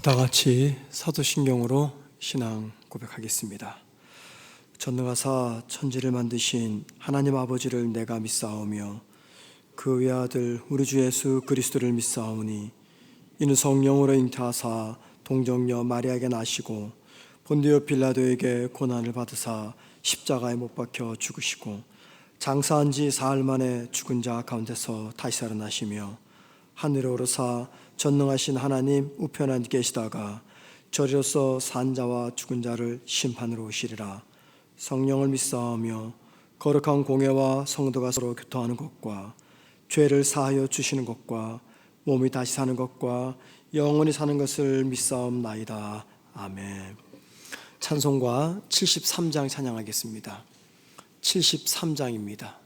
다 같이 사도신경으로 신앙 고백하겠습니다. 전능하사 천지를 만드신 하나님 아버지를 내가 믿사오며 그 외아들 우리 주 예수 그리스도를 믿사오니 이는 성령으로 잉태하사 동정녀 마리아에게 나시고 본디오 빌라도에게 고난을 받으사 십자가에 못 박혀 죽으시고 장사한 지 사흘 만에 죽은 자 가운데서 다시 살아나시며 하늘에 오르사 전능하신 하나님 우편에 앉아 계시다가 저리로서 산 자와 죽은 자를 심판으로 오시리라. 성령을 믿사오며 거룩한 공회와 성도가 서로 교통하는 것과 죄를 사하여 주시는 것과 몸이 다시 사는 것과 영원히 사는 것을 믿사옵나이다. 아멘. 찬송가 73장 찬양하겠습니다. 73장입니다.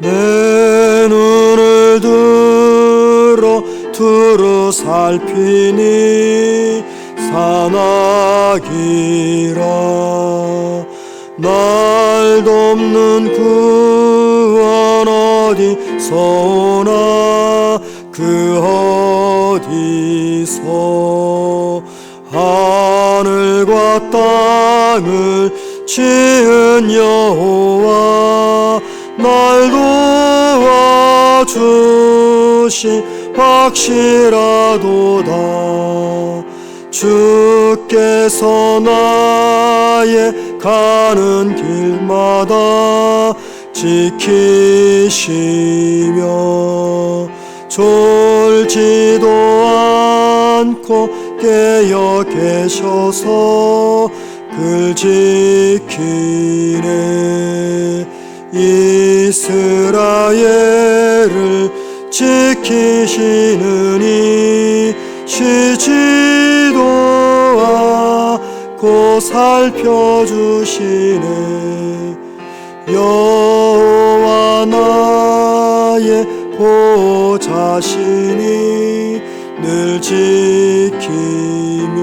내 눈을 들어 두루 살피니 산악이라 날 돕는 구원 어디서 오나 그 어디서 하늘과 땅을 지은 여호와 날 도와주시 확실하도다. 주께서 나의 가는 길마다 지키시며 졸지도 않고 깨어 계셔서 글 지키네. 이스라엘을 지키시느니 쉬지도 않고 살펴주시네. 여호와 나의 보호자시니 늘 지키며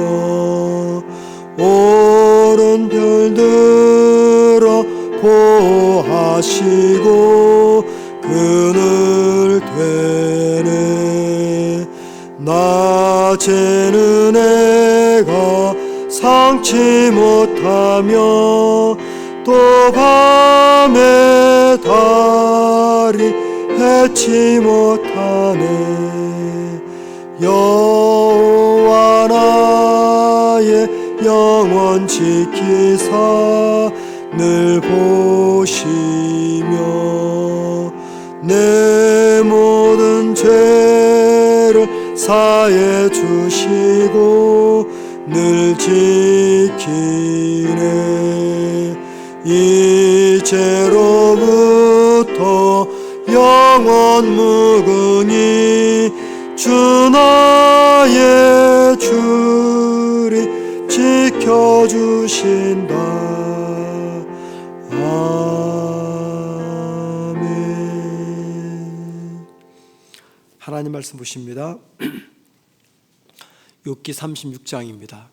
오른 별들어 보호하시고 그늘 되네. 낮에는 해가 상치 못하며 또 밤에 달이 해치 못하네. 여호와 나의 영혼 지키사 늘 보시며 내 모든 죄를 사해 주시고 늘 지키네. 이제로부터 영원 무궁히 주 나의 주리 지켜주신다. 아멘. 하나님 말씀 보십니다. 욥기 36장입니다.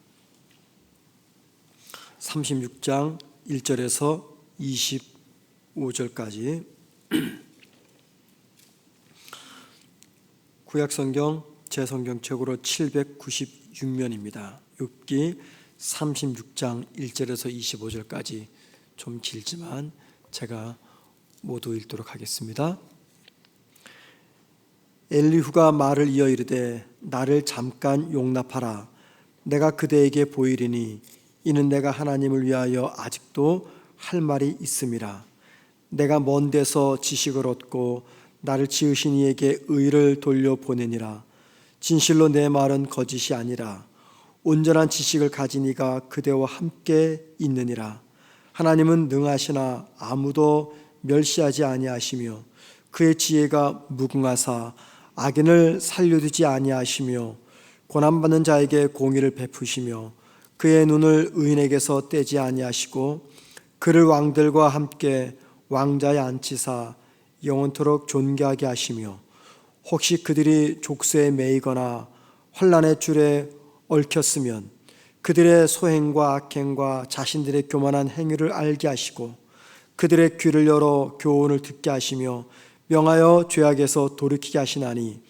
36장 1절에서 25절까지 구약성경 제성경책으로 796면입니다. 욥기 36장 1절에서 25절까지 좀 길지만 제가 모두 읽도록 하겠습니다. 엘리후가 말을 이어 이르되 나를 잠깐 용납하라. 내가 그대에게 보이리니 이는 내가 하나님을 위하여 아직도 할 말이 있음이라. 내가 먼 데서 지식을 얻고 나를 지으신 이에게 의를 돌려보내니라. 진실로 내 말은 거짓이 아니라 온전한 지식을 가진 이가 그대와 함께 있느니라. 하나님은 능하시나 아무도 멸시하지 아니하시며 그의 지혜가 무궁하사 악인을 살려두지 아니하시며 고난받는 자에게 공의를 베푸시며 그의 눈을 의인에게서 떼지 아니하시고 그를 왕들과 함께 왕자에 앉히사 영원토록 존귀하게 하시며 혹시 그들이 족쇄에 매이거나 환난의 줄에 얽혔으면 그들의 소행과 악행과 자신들의 교만한 행위를 알게 하시고 그들의 귀를 열어 교훈을 듣게 하시며 명하여 죄악에서 돌이키게 하시나니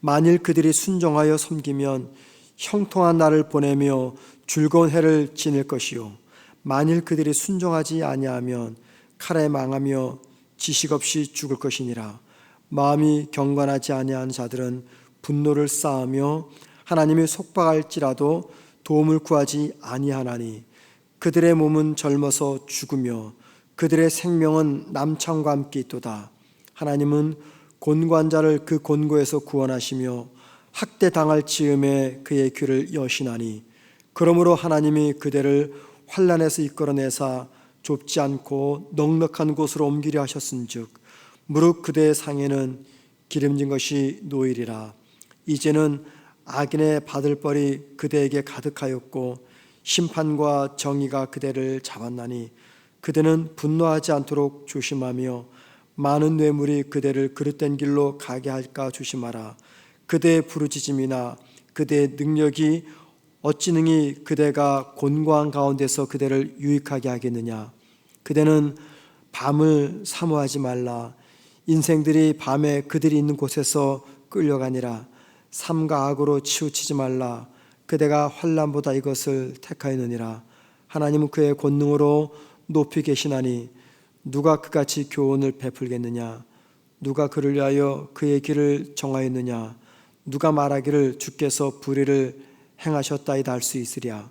만일 그들이 순종하여 섬기면 형통한 날을 보내며 즐거운 해를 지낼 것이요 만일 그들이 순종하지 아니하면 칼에 망하며 지식 없이 죽을 것이니라. 마음이 경건하지 아니한 자들은 분노를 쌓으며 하나님이 속박할지라도 도움을 구하지 아니하나니 그들의 몸은 젊어서 죽으며 그들의 생명은 남창과 함께 있도다. 하나님은 곤고한 자를 그 곤고에서 구원하시며 학대당할 즈음에 그의 귀를 여시나니 그러므로 하나님이 그들을 환난에서 이끌어내사 좁지 않고 넉넉한 곳으로 옮기려 하셨은즉 무릇 그대의 상에는 기름진 것이 놓이리라. 이제는 악인의 받을 벌이 그대에게 가득하였고 심판과 정의가 그대를 잡았나니 그대는 분노하지 않도록 조심하며 많은 뇌물이 그대를 그릇된 길로 가게 할까 조심하라. 그대의 부르짖음이나 그대의 능력이 어찌 능히 그대가 곤고한 가운데서 그대를 유익하게 하겠느냐. 그대는 밤을 사모하지 말라. 인생들이 밤에 그들이 있는 곳에서 끌려가니라. 삼가 악으로 치우치지 말라. 그대가 환난보다 이것을 택하였느니라. 하나님은 그의 권능으로 높이 계시나니 누가 그같이 교훈을 베풀겠느냐. 누가 그를 위하여 그의 길을 정하였느냐. 누가 말하기를 주께서 불의를 행하셨다이다 할 수 있으랴.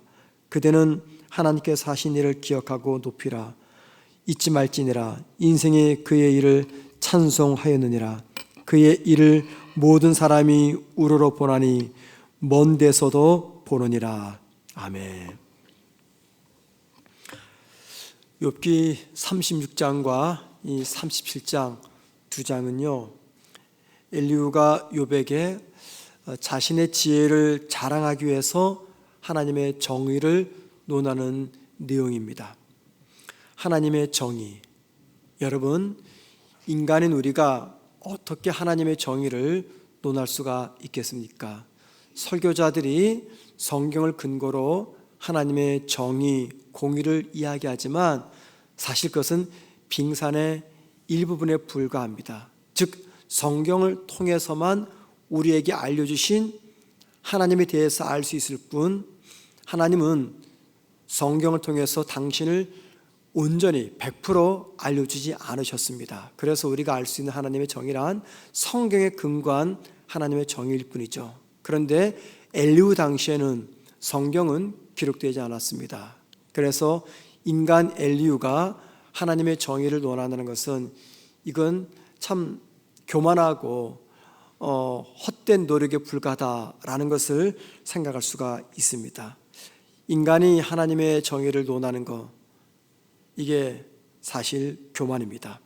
그대는 하나님께서 하신 일을 기억하고 높이라. 잊지 말지니라. 인생이 그의 일을 찬송하였느니라. 그의 일을 모든 사람이 우러러 보나니 먼 데서도 보느니라. 아멘. 욥기 36장과 이 37장 두 장은요, 엘리후가 욥에게 자신의 지혜를 자랑하기 위해서 하나님의 정의를 논하는 내용입니다. 하나님의 정의. 여러분, 인간인 우리가 어떻게 하나님의 정의를 논할 수가 있겠습니까? 설교자들이 성경을 근거로 하나님의 정의, 공의를 이야기하지만 사실 그것은 빙산의 일부분에 불과합니다. 즉 성경을 통해서만 우리에게 알려주신 하나님에 대해서 알 수 있을 뿐, 하나님은 성경을 통해서 당신을 온전히 100% 알려주지 않으셨습니다. 그래서 우리가 알 수 있는 하나님의 정의란 성경에 근거한 하나님의 정의일 뿐이죠. 그런데 엘리후 당시에는 성경은 기록되지 않았습니다. 그래서 인간 엘리후가 하나님의 정의를 논한다는 것은 이건 참 교만하고 헛된 노력에 불과하다라는 것을 생각할 수가 있습니다. 인간이 하나님의 정의를 논하는 것, 이게 사실 교만입니다.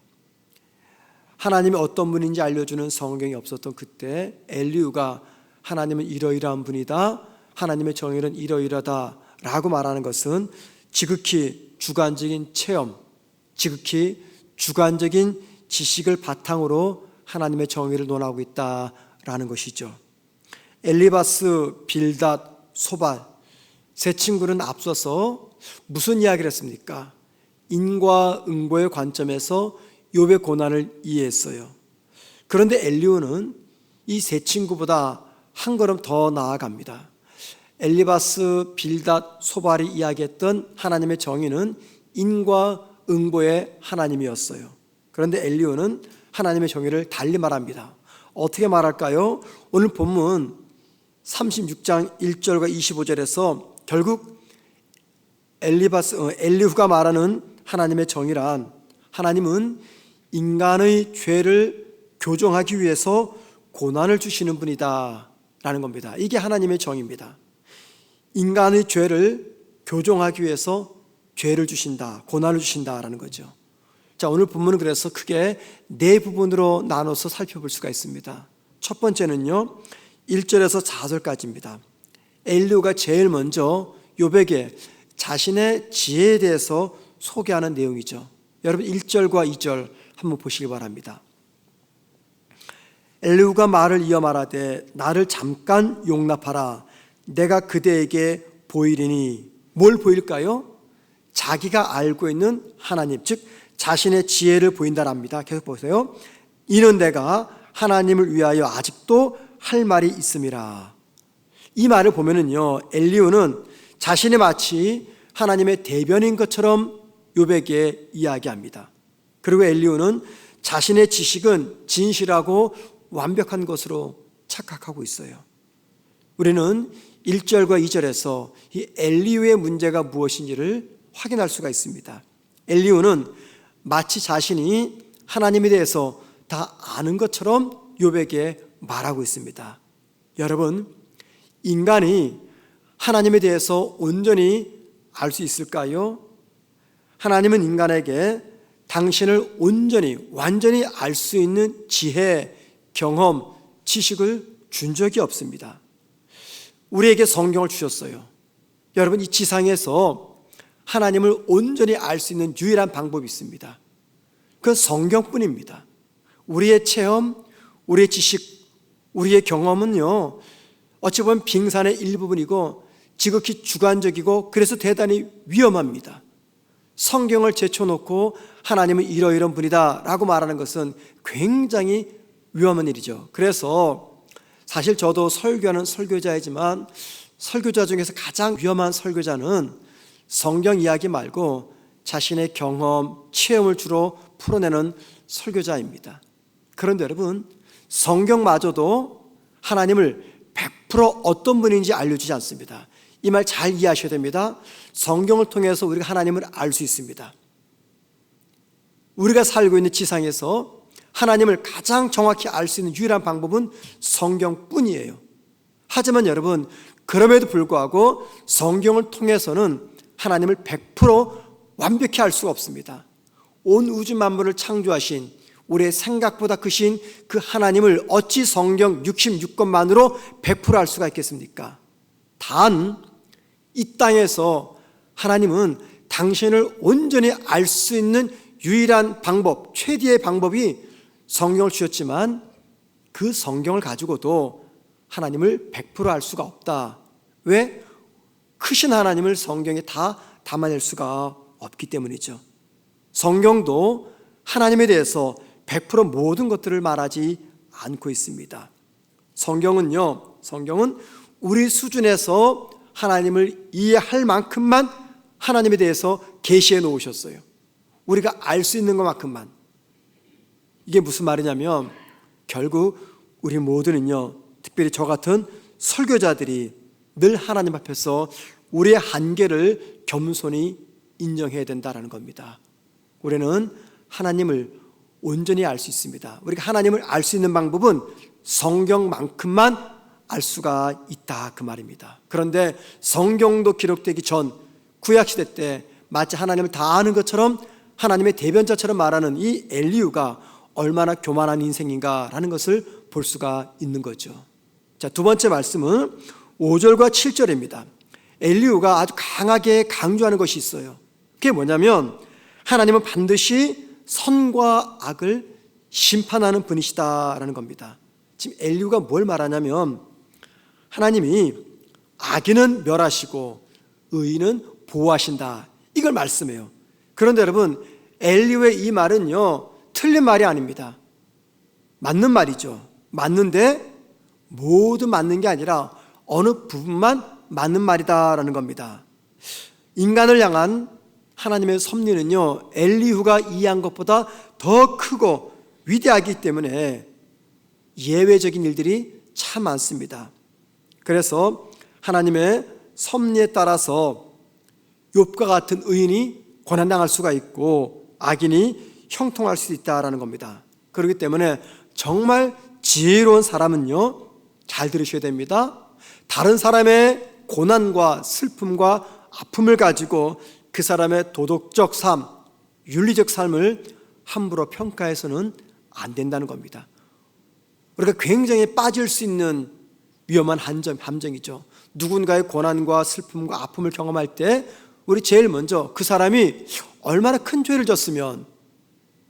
하나님이 어떤 분인지 알려주는 성경이 없었던 그때 엘리후가 하나님은 이러이러한 분이다, 하나님의 정의는 이러이러하다 라고 말하는 것은 지극히 주관적인 체험, 지극히 주관적인 지식을 바탕으로 하나님의 정의를 논하고 있다라는 것이죠. 엘리바스, 빌닷, 소발 세 친구는 앞서서 무슨 이야기를 했습니까? 인과응보의 관점에서 욥의 고난을 이해했어요. 그런데 엘리후는 이 세 친구보다 한 걸음 더 나아갑니다. 엘리바스, 빌닷, 소발이 이야기했던 하나님의 정의는 인과응보의 하나님이었어요. 그런데 엘리후는 하나님의 정의를 달리 말합니다. 어떻게 말할까요? 오늘 본문 36장 1절과 25절에서 결국 엘리후가 말하는 하나님의 정의란, 하나님은 인간의 죄를 교정하기 위해서 고난을 주시는 분이다 라는 겁니다. 이게 하나님의 정의입니다. 인간의 죄를 교정하기 위해서 죄를 주신다, 고난을 주신다라는 거죠. 자, 오늘 본문은 그래서 크게 네 부분으로 나눠서 살펴볼 수가 있습니다. 첫 번째는요, 1절에서 4절까지입니다. 엘리후가 제일 먼저 욥에게 자신의 지혜에 대해서 소개하는 내용이죠. 여러분 1절과 2절 한번 보시기 바랍니다. 엘리후가 말을 이어 말하되 나를 잠깐 용납하라. 내가 그대에게 보이리니 뭘 보일까요? 자기가 알고 있는 하나님, 즉 자신의 지혜를 보인다랍니다. 계속 보세요. 이는 내가 하나님을 위하여 아직도 할 말이 있음이라. 이 말을 보면은요, 엘리후는 자신이 마치 하나님의 대변인 것처럼 욥에게 이야기합니다. 그리고 엘리후는 자신의 지식은 진실하고 완벽한 것으로 착각하고 있어요. 우리는 1절과 2절에서 이 엘리후의 문제가 무엇인지를 확인할 수가 있습니다. 엘리후는 마치 자신이 하나님에 대해서 다 아는 것처럼 욥에게 말하고 있습니다. 여러분, 인간이 하나님에 대해서 온전히 알 수 있을까요? 하나님은 인간에게 당신을 온전히 완전히 알 수 있는 지혜, 경험, 지식을 준 적이 없습니다. 우리에게 성경을 주셨어요. 여러분, 이 지상에서 하나님을 온전히 알 수 있는 유일한 방법이 있습니다. 그건 성경뿐입니다. 우리의 체험, 우리의 지식, 우리의 경험은요, 어찌 보면 빙산의 일부분이고 지극히 주관적이고 그래서 대단히 위험합니다. 성경을 제쳐놓고 하나님은 이러이러한 분이다 라고 말하는 것은 굉장히 위험한 일이죠. 그래서 사실 저도 설교하는 설교자이지만 설교자 중에서 가장 위험한 설교자는 성경 이야기 말고 자신의 경험, 체험을 주로 풀어내는 설교자입니다. 그런데 여러분, 성경마저도 하나님을 100% 어떤 분인지 알려주지 않습니다. 이 말 잘 이해하셔야 됩니다. 성경을 통해서 우리가 하나님을 알 수 있습니다. 우리가 살고 있는 지상에서 하나님을 가장 정확히 알 수 있는 유일한 방법은 성경뿐이에요. 하지만 여러분, 그럼에도 불구하고 성경을 통해서는 하나님을 100% 완벽히 알 수가 없습니다. 온 우주 만물을 창조하신 우리의 생각보다 크신 그 하나님을 어찌 성경 66권만으로 100% 알 수가 있겠습니까? 단 이 땅에서 하나님은 당신을 온전히 알 수 있는 유일한 방법, 최대의 방법이 성경을 주셨지만 그 성경을 가지고도 하나님을 100% 알 수가 없다. 왜? 크신 하나님을 성경에 다 담아낼 수가 없기 때문이죠. 성경도 하나님에 대해서 100% 모든 것들을 말하지 않고 있습니다. 성경은 우리 수준에서 하나님을 이해할 만큼만 하나님에 대해서 계시해 놓으셨어요. 우리가 알 수 있는 것만큼만. 이게 무슨 말이냐면 결국 우리 모두는요, 특별히 저 같은 설교자들이 늘 하나님 앞에서 우리의 한계를 겸손히 인정해야 된다는 겁니다. 우리는 하나님을 온전히 알 수 있습니다. 우리가 하나님을 알 수 있는 방법은 성경만큼만 알 수가 있다, 그 말입니다. 그런데 성경도 기록되기 전 구약시대 때 마치 하나님을 다 아는 것처럼 하나님의 대변자처럼 말하는 이 엘리후가 얼마나 교만한 인생인가라는 것을 볼 수가 있는 거죠. 자, 두 번째 말씀은 5절과 7절입니다. 엘리후가 아주 강하게 강조하는 것이 있어요. 그게 뭐냐면 하나님은 반드시 선과 악을 심판하는 분이시다라는 겁니다. 지금 엘리후가 뭘 말하냐면 하나님이 악인은 멸하시고 의인은 보호하신다, 이걸 말씀해요. 그런데 여러분, 엘리후의 이 말은요, 틀린 말이 아닙니다. 맞는 말이죠. 맞는데 모두 맞는 게 아니라 어느 부분만 맞는 말이다라는 겁니다. 인간을 향한 하나님의 섭리는요, 엘리후가 이해한 것보다 더 크고 위대하기 때문에 예외적인 일들이 참 많습니다. 그래서 하나님의 섭리에 따라서 욥과 같은 의인이 고난당할 수가 있고 악인이 형통할 수 있다라는 겁니다. 그렇기 때문에 정말 지혜로운 사람은요, 잘 들으셔야 됩니다. 다른 사람의 고난과 슬픔과 아픔을 가지고 그 사람의 도덕적 삶, 윤리적 삶을 함부로 평가해서는 안 된다는 겁니다. 우리가 굉장히 빠질 수 있는 위험한 함정이죠. 누군가의 고난과 슬픔과 아픔을 경험할 때 우리 제일 먼저 그 사람이 얼마나 큰 죄를 졌으면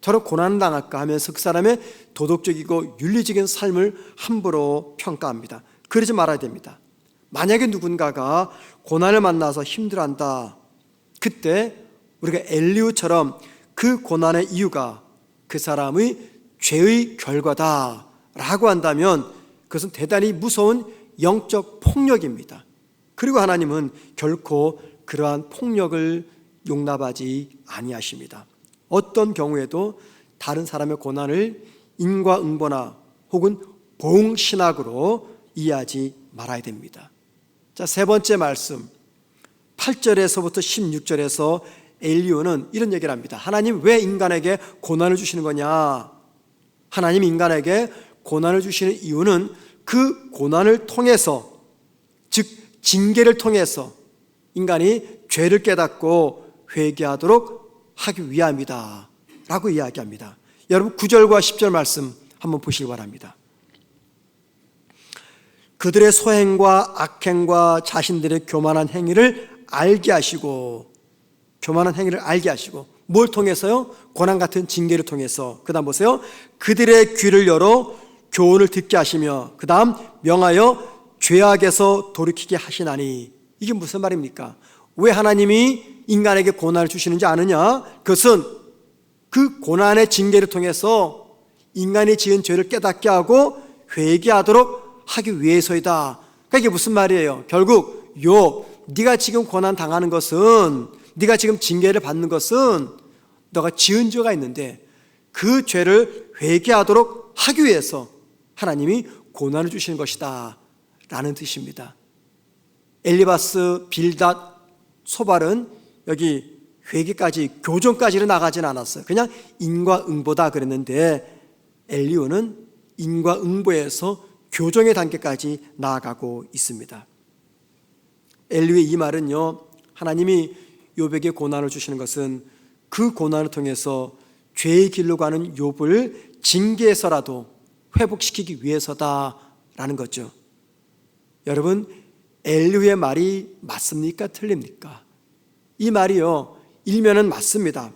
저런 고난을 당할까 하면서 그 사람의 도덕적이고 윤리적인 삶을 함부로 평가합니다. 그러지 말아야 됩니다. 만약에 누군가가 고난을 만나서 힘들어한다, 그때 우리가 엘리후처럼 그 고난의 이유가 그 사람의 죄의 결과다라고 한다면 그것은 대단히 무서운 영적 폭력입니다. 그리고 하나님은 결코 그러한 폭력을 용납하지 아니하십니다. 어떤 경우에도 다른 사람의 고난을 인과응보나 혹은 보응신학으로 이해하지 말아야 됩니다. 자, 세 번째 말씀 8절에서부터 16절에서 엘리후는 이런 얘기를 합니다. 하나님 왜 인간에게 고난을 주시는 거냐? 하나님 인간에게 고난을 주시는 이유는 그 고난을 통해서, 즉 징계를 통해서 인간이 죄를 깨닫고 회개하도록 하기 위함이다 라고 이야기합니다. 여러분 9절과 10절 말씀 한번 보시기 바랍니다. 그들의 소행과 악행과 자신들의 교만한 행위를 알게 하시고, 교만한 행위를 알게 하시고, 뭘 통해서요? 고난 같은 징계를 통해서. 그 다음 보세요. 그들의 귀를 열어 교훈을 듣게 하시며, 그 다음 명하여 죄악에서 돌이키게 하시나니. 이게 무슨 말입니까? 왜 하나님이 인간에게 고난을 주시는지 아느냐? 그것은 그 고난의 징계를 통해서 인간이 지은 죄를 깨닫게 하고 회개하도록 하기 위해서이다. 그러니까 이게 무슨 말이에요? 결국 네가 지금 고난 당하는 것은, 네가 지금 징계를 받는 것은 너가 지은 죄가 있는데 그 죄를 회개하도록 하기 위해서 하나님이 고난을 주시는 것이다 라는 뜻입니다. 엘리바스, 빌닷, 소발은 여기 회개까지, 교정까지는 나가진 않았어요. 그냥 인과응보다 그랬는데 엘리후는 인과응보에서 교정의 단계까지 나아가고 있습니다. 엘리후의 이 말은요, 하나님이 욥에게 고난을 주시는 것은 그 고난을 통해서 죄의 길로 가는 욥을 징계해서라도 회복시키기 위해서다라는 거죠. 여러분, 엘리후의 말이 맞습니까? 틀립니까? 이 말이요, 일면은 맞습니다.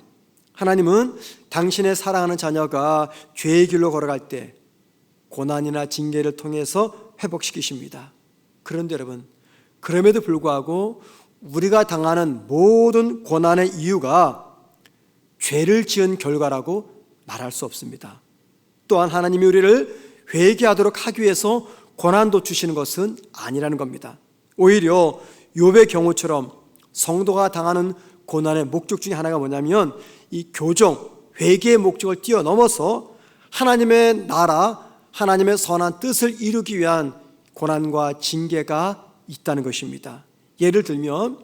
하나님은 당신의 사랑하는 자녀가 죄의 길로 걸어갈 때 고난이나 징계를 통해서 회복시키십니다. 그런데 여러분, 그럼에도 불구하고 우리가 당하는 모든 고난의 이유가 죄를 지은 결과라고 말할 수 없습니다. 또한 하나님이 우리를 회개하도록 하기 위해서 고난도 주시는 것은 아니라는 겁니다. 오히려 욥의 경우처럼 성도가 당하는 고난의 목적 중에 하나가 뭐냐면 이 교정, 회개의 목적을 뛰어넘어서 하나님의 나라, 하나님의 선한 뜻을 이루기 위한 고난과 징계가 있다는 것입니다. 예를 들면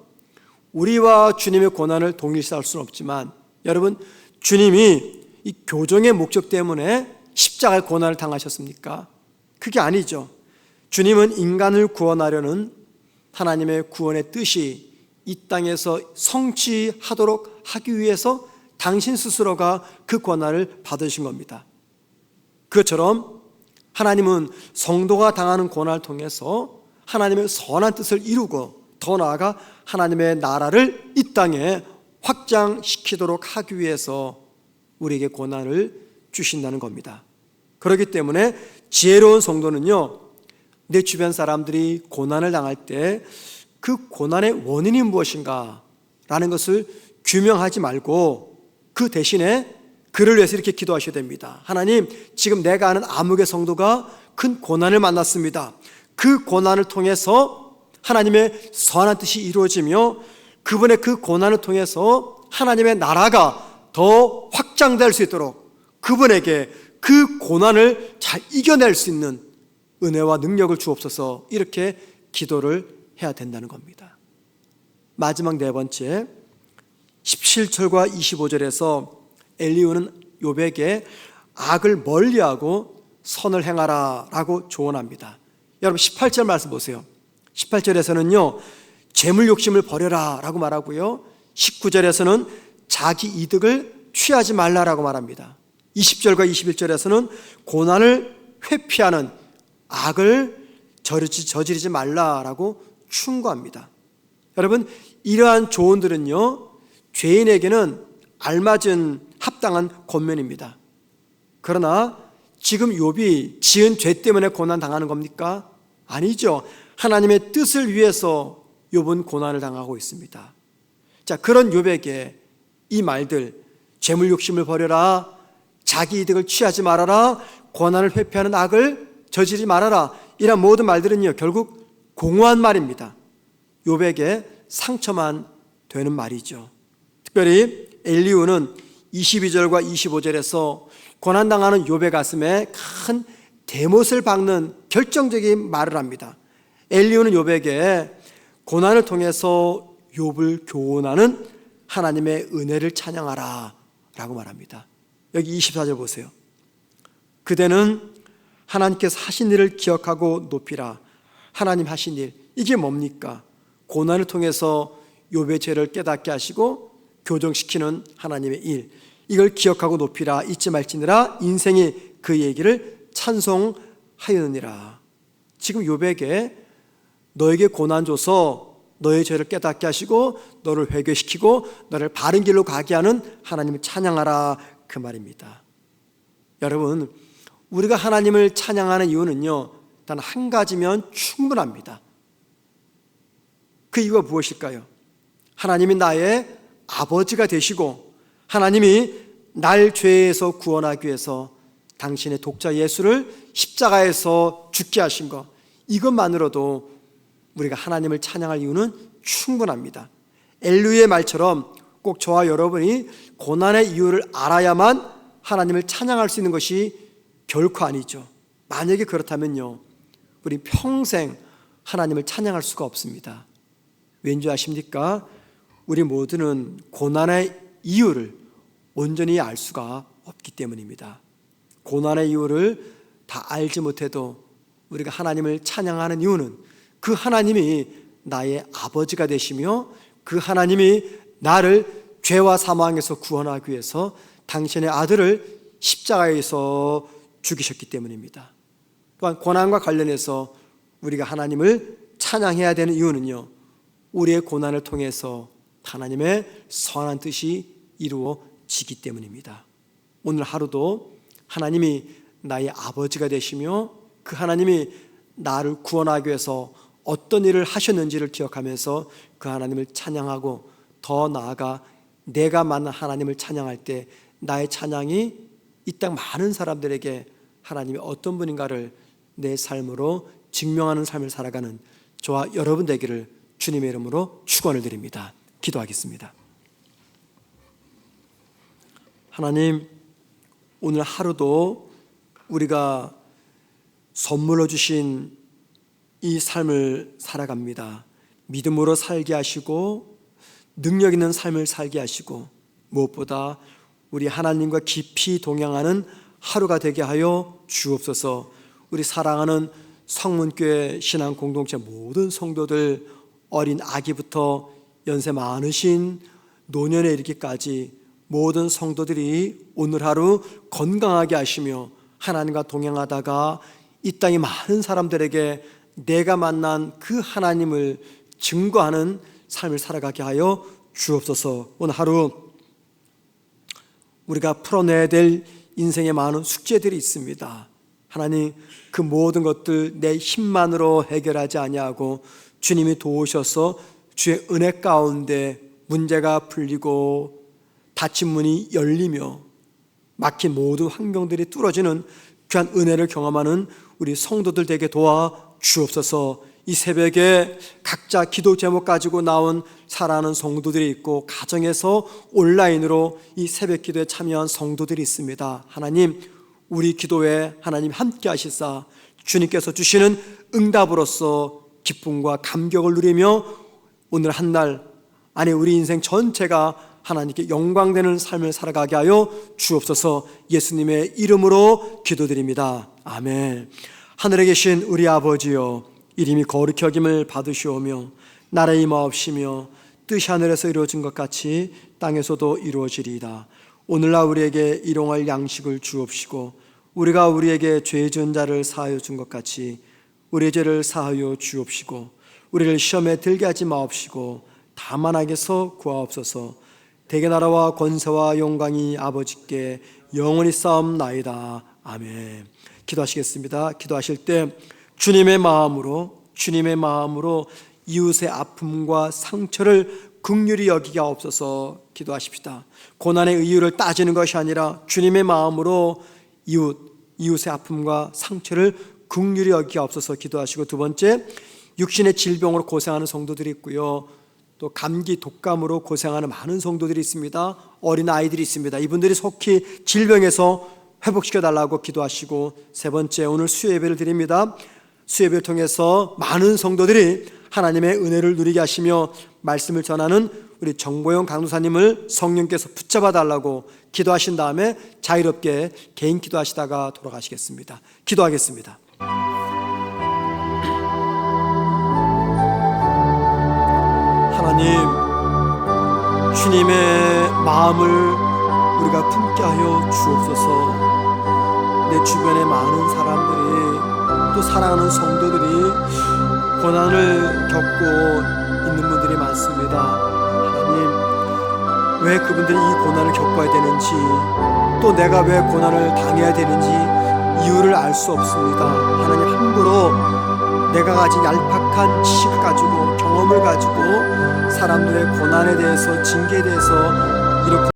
우리와 주님의 고난을 동일시할 수는 없지만 여러분, 주님이 이 교정의 목적 때문에 십자가의 고난을 당하셨습니까? 그게 아니죠. 주님은 인간을 구원하려는 하나님의 구원의 뜻이 이 땅에서 성취하도록 하기 위해서 당신 스스로가 그 고난을 받으신 겁니다. 그것처럼 하나님은 성도가 당하는 고난을 통해서 하나님의 선한 뜻을 이루고 더 나아가 하나님의 나라를 이 땅에 확장시키도록 하기 위해서 우리에게 고난을 주신다는 겁니다. 그렇기 때문에 지혜로운 성도는요, 내 주변 사람들이 고난을 당할 때 그 고난의 원인이 무엇인가 라는 것을 규명하지 말고 그 대신에 그를 위해서 이렇게 기도하셔야 됩니다. 하나님, 지금 내가 아는 암흑의 성도가 큰 고난을 만났습니다. 그 고난을 통해서 하나님의 선한 뜻이 이루어지며 그분의 그 고난을 통해서 하나님의 나라가 더 확장될 수 있도록 그분에게 그 고난을 잘 이겨낼 수 있는 은혜와 능력을 주옵소서, 이렇게 기도를 해야 된다는 겁니다. 마지막 네 번째 17절과 25절에서 엘리후는 욥에게 악을 멀리하고 선을 행하라 라고 조언합니다. 여러분 18절 말씀 보세요. 18절에서는요 재물 욕심을 버려라 라고 말하고요, 19절에서는 자기 이득을 취하지 말라라고 말합니다. 20절과 21절에서는 고난을 회피하는 악을 저지르지 말라라고 충고합니다. 여러분, 이러한 조언들은요 죄인에게는 알맞은 합당한 권면입니다. 그러나 지금 욥이 지은 죄 때문에 고난 당하는 겁니까? 아니죠. 하나님의 뜻을 위해서 욥은 고난을 당하고 있습니다. 자, 그런 욥에게 이 말들, 재물 욕심을 버려라, 자기 이득을 취하지 말아라, 고난을 회피하는 악을 저지르지 말아라, 이런 모든 말들은요 결국 공허한 말입니다. 욥에게 상처만 되는 말이죠. 특별히 엘리후는 22절과 25절에서 고난당하는 욥의 가슴에 큰 대못을 박는 결정적인 말을 합니다. 엘리후는 욥에게 고난을 통해서 욥을 교훈하는 하나님의 은혜를 찬양하라 라고 말합니다. 여기 24절 보세요. 그대는 하나님께서 하신 일을 기억하고 높이라. 하나님 하신 일, 이게 뭡니까? 고난을 통해서 욥의 죄를 깨닫게 하시고 교정시키는 하나님의 일, 이걸 기억하고 높이라. 잊지 말지니라. 인생이 그 얘기를 찬송하였느니라. 지금 욥에게 너에게 고난 줘서 너의 죄를 깨닫게 하시고 너를 회개시키고 너를 바른 길로 가게 하는 하나님을 찬양하라, 그 말입니다. 여러분, 우리가 하나님을 찬양하는 이유는요 단 한 가지면 충분합니다. 그 이유가 무엇일까요? 하나님이 나의 아버지가 되시고 하나님이 날 죄에서 구원하기 위해서 당신의 독자 예수를 십자가에서 죽게 하신 것, 이것만으로도 우리가 하나님을 찬양할 이유는 충분합니다. 엘리후의 말처럼 꼭 저와 여러분이 고난의 이유를 알아야만 하나님을 찬양할 수 있는 것이 결코 아니죠. 만약에 그렇다면요 우리 평생 하나님을 찬양할 수가 없습니다. 왠지 아십니까? 우리 모두는 고난의 이유를 온전히 알 수가 없기 때문입니다. 고난의 이유를 다 알지 못해도 우리가 하나님을 찬양하는 이유는 그 하나님이 나의 아버지가 되시며 그 하나님이 나를 죄와 사망에서 구원하기 위해서 당신의 아들을 십자가에서 죽이셨기 때문입니다. 또한 고난과 관련해서 우리가 하나님을 찬양해야 되는 이유는요 우리의 고난을 통해서 하나님의 선한 뜻이 이루어지기 때문입니다. 오늘 하루도 하나님이 나의 아버지가 되시며 그 하나님이 나를 구원하기 위해서 어떤 일을 하셨는지를 기억하면서 그 하나님을 찬양하고, 더 나아가 내가 만난 하나님을 찬양할 때 나의 찬양이 이 땅 많은 사람들에게 하나님이 어떤 분인가를 내 삶으로 증명하는 삶을 살아가는 저와 여러분 되기를 주님의 이름으로 축원을 드립니다. 기도하겠습니다. 하나님, 오늘 하루도 우리가 선물로 주신 이 삶을 살아갑니다. 믿음으로 살게 하시고 능력 있는 삶을 살게 하시고 무엇보다 우리 하나님과 깊이 동행하는 하루가 되게 하여 주옵소서. 우리 사랑하는 성문교회 신앙 공동체 모든 성도들, 어린 아기부터 연세 많으신 노년에 이르기까지 모든 성도들이 오늘 하루 건강하게 하시며 하나님과 동행하다가 이 땅의 많은 사람들에게 내가 만난 그 하나님을 증거하는 삶을 살아가게 하여 주옵소서. 오늘 하루 우리가 풀어내야 될 인생에 많은 숙제들이 있습니다. 하나님, 그 모든 것들 내 힘만으로 해결하지 아니하고 주님이 도우셔서 주의 은혜 가운데 문제가 풀리고 닫힌 문이 열리며 막힌 모든 환경들이 뚫어지는 귀한 은혜를 경험하는 우리 성도들 되게 도와 주옵소서. 이 새벽에 각자 기도 제목 가지고 나온 사랑하는 성도들이 있고 가정에서 온라인으로 이 새벽 기도에 참여한 성도들이 있습니다. 하나님, 우리 기도에 하나님 함께 하시사 주님께서 주시는 응답으로서 기쁨과 감격을 누리며 오늘 한 날 안에 우리 인생 전체가 하나님께 영광되는 삶을 살아가게 하여 주옵소서. 예수님의 이름으로 기도드립니다. 아멘. 하늘에 계신 우리 아버지여, 이름이 거룩히 여김을 받으시오며 나라의 임하옵시며 뜻이 하늘에서 이루어진 것 같이 땅에서도 이루어지리이다. 오늘날 우리에게 일용할 양식을 주옵시고 우리가 우리에게 죄 지은 자를 사하여 준 것 같이 우리의 죄를 사하여 주옵시고 우리를 시험에 들게 하지 마옵시고 다만 악에서 구하옵소서. 대개 나라와 권세와 영광이 아버지께 영원히 싸움나이다. 아멘. 기도하시겠습니다. 기도하실 때 주님의 마음으로 주님의 마음으로 이웃의 아픔과 상처를 긍휼히 여기게 하옵소서 기도하십시다. 고난의 이유를 따지는 것이 아니라 주님의 마음으로 이웃의 아픔과 상처를 긍휼히 여기게 하옵소서 기도하시고, 두 번째, 육신의 질병으로 고생하는 성도들이 있고요, 또 감기, 독감으로 고생하는 많은 성도들이 있습니다. 어린 아이들이 있습니다. 이분들이 속히 질병에서 회복시켜달라고 기도하시고, 세 번째, 오늘 수요예배를 드립니다. 수요예배를 통해서 많은 성도들이 하나님의 은혜를 누리게 하시며 말씀을 전하는 우리 정보영 강도사님을 성령께서 붙잡아 달라고 기도하신 다음에 자유롭게 개인 기도하시다가 돌아가시겠습니다. 기도하겠습니다. 하나님, 주님의 마음을 우리가 품게 하여 주옵소서. 내 주변에 많은 사람들이, 또 사랑하는 성도들이 고난을 겪고 있는 분들이 많습니다. 하나님, 왜 그분들이 이 고난을 겪어야 되는지, 또 내가 왜 고난을 당해야 되는지 이유를 알 수 없습니다. 하나님, 함부로 내가 가진 얄팍한 지식을 가지고, 경험을 가지고 사람들의 고난에 대해서, 징계에 대해서 이렇게